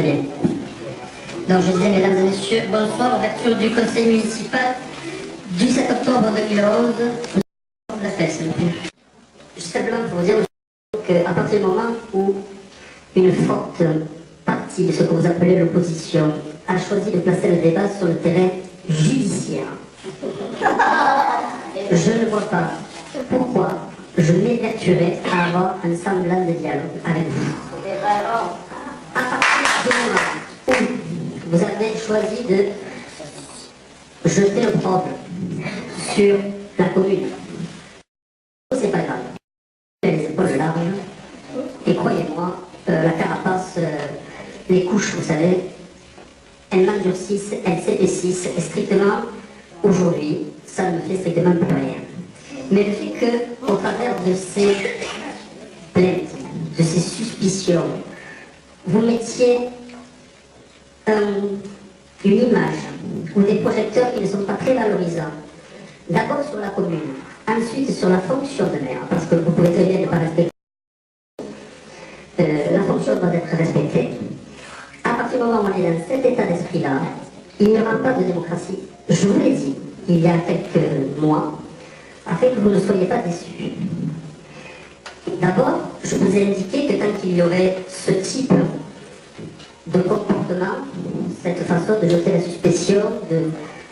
bien. Donc je disais, mesdames et messieurs, bonsoir, ouverture du conseil municipal du 7 octobre 2011. La fête, s'il vous plaît. Juste simplement pour vous dire qu'à partir du moment où une forte partie de ce que vous appelez l'opposition a choisi de placer le débat sur le terrain judiciaire, je ne vois pas pourquoi je m'évertuerais à avoir un semblant de dialogue avec vous. À partir du moment où vous avez choisi de jeter le problème sur la commune, c'est pas grave. Les épaules larges, et croyez-moi, la carapace, les couches, vous savez, elles m'endurcissent, elles s'épaississent, et strictement, aujourd'hui, ça ne me fait strictement plus rien. Mais le fait que, au travers de ces plaintes, de ces suspicions, vous mettiez une image ou des projecteurs qui ne sont pas très valorisants, d'abord sur la commune, ensuite sur la fonction de maire, parce que vous pouvez très bien ne pas respecter. La fonction doit être respectée. À partir du moment où on est dans cet état d'esprit-là, il n'y aura pas de démocratie. Je vous l'ai dit il y a quelques mois, afin que vous ne soyez pas déçus. D'abord, je vous ai indiqué que tant qu'il y aurait ce type de comportement, cette façon de jeter la suspicion,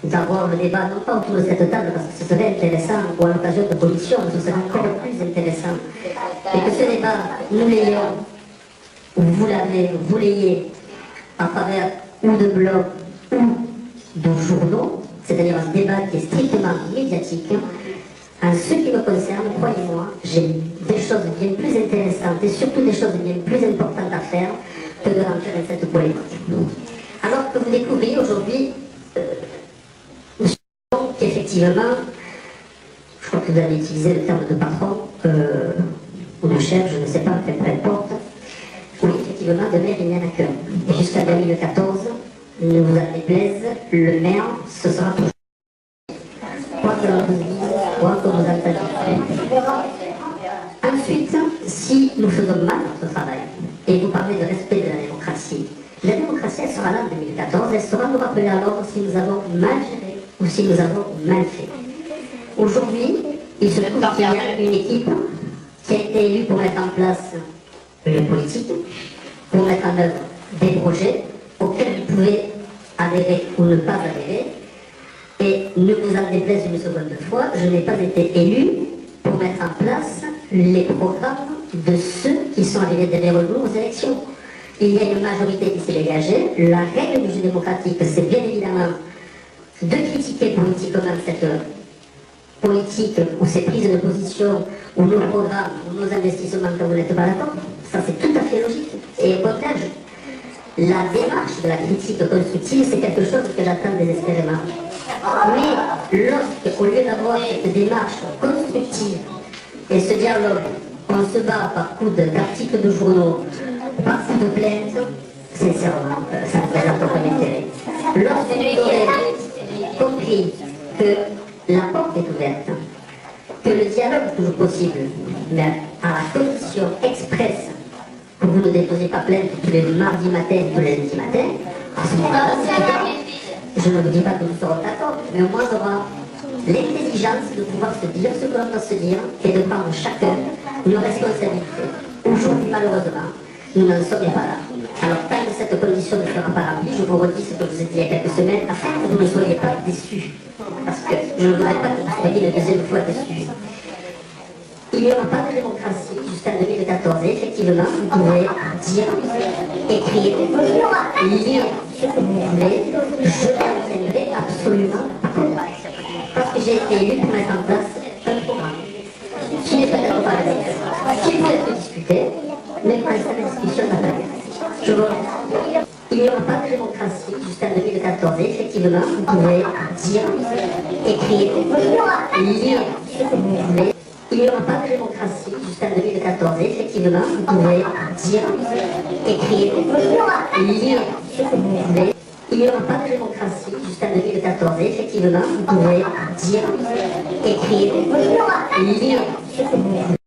d'avoir le débat, non pas autour de cette table, parce que ce serait intéressant, ou à l'occasion de commission, ce serait encore plus intéressant, et que ce débat, nous l'ayons, vous l'ayez à travers ou de blogs ou de journaux, c'est-à-dire un débat qui est strictement médiatique. En ce qui me concerne, croyez-moi, j'ai des choses bien plus intéressantes et surtout des choses bien plus importantes à faire que de rentrer dans cette politique. Alors que vous découvrez aujourd'hui qu'effectivement, je crois que vous avez utilisé le terme de patron ou de chef, je ne sais pas, peu importe. Oui, effectivement, de maire, il n'y en a qu'un. Et jusqu'à 2014, ne vous en déplaise, le maire, ce sera toujours. Quoi que l'on vous dise, quoi que vous entendiez. Ensuite, si nous faisons mal notre travail, et vous parlez de respect de la démocratie, elle sera là en 2014, elle sera nous rappeler à l'ordre si nous avons mal géré ou si nous avons mal fait. Aujourd'hui, il se trouve qu'il y a une équipe qui a été élue pour mettre en place les politiques, pour mettre en œuvre des projets auxquels vous pouvez adhérer ou ne pas adhérer. Et ne vous en déplaise une seconde fois, je n'ai pas été élu pour mettre en place les programmes de ceux qui sont arrivés derrière nous aux élections. Il y a une majorité qui s'est dégagée. La règle du jeu démocratique, c'est bien évidemment de critiquer politiquement cette politique ou ces prises de position ou nos programmes ou nos investissements quand vous n'êtes pas d'accord. Ça, c'est tout à fait logique. Et au contraire, la démarche de la critique constructive, c'est quelque chose que j'attends désespérément. Mais lorsque, au lieu d'avoir cette démarche constructive et ce dialogue, on se bat par coups d'articles de journaux, par coups de plaintes, sincèrement, ça ne présente aucun intérêt. Lorsque vous aurez compris que la porte est ouverte, que le dialogue est toujours possible, mais à la condition expresse que vous ne déposez pas plainte tous les mardis matin, tous les lundis matin, à ce moment-là, je ne vous dis pas que nous serons d'accord, mais au moins on aura l'intelligence de pouvoir se dire ce que l'on doit se dire et de prendre chacun nos responsabilités. Aujourd'hui, malheureusement, nous n'en sommes pas là. Alors, tant que cette condition ne sera pas remplie, je vous redis ce que vous ai dit il y a quelques semaines, afin que vous ne soyez pas déçus. Parce que je ne voudrais pas que vous soyez une deuxième fois déçus. Il n'y aura pas de démocratie jusqu'en 2014. Et effectivement, vous pouvez dire, écrire, lire ce que vous voulez. Je n'entraînerai absolument pas. Parce que j'ai été élu pour mettre en place un programme qui n'est peut-être pas le meilleur, qui peut être discuté, mais pour l'instant, la discussion n'a pas lieu. Je vous remercie. Il n'y aura pas de démocratie jusqu'en 2014. Et effectivement, vous pouvez dire, écrire, lire ce que vous voulez. Il n'y aura pas de démocratie jusqu'en 2014. Et effectivement, vous pouvez dire, écrire, lire ce que vous voulez. Il n'y aura pas de démocratie jusqu'en 2014. Et effectivement, vous pouvez dire, écrire, lire ce que vous voulez.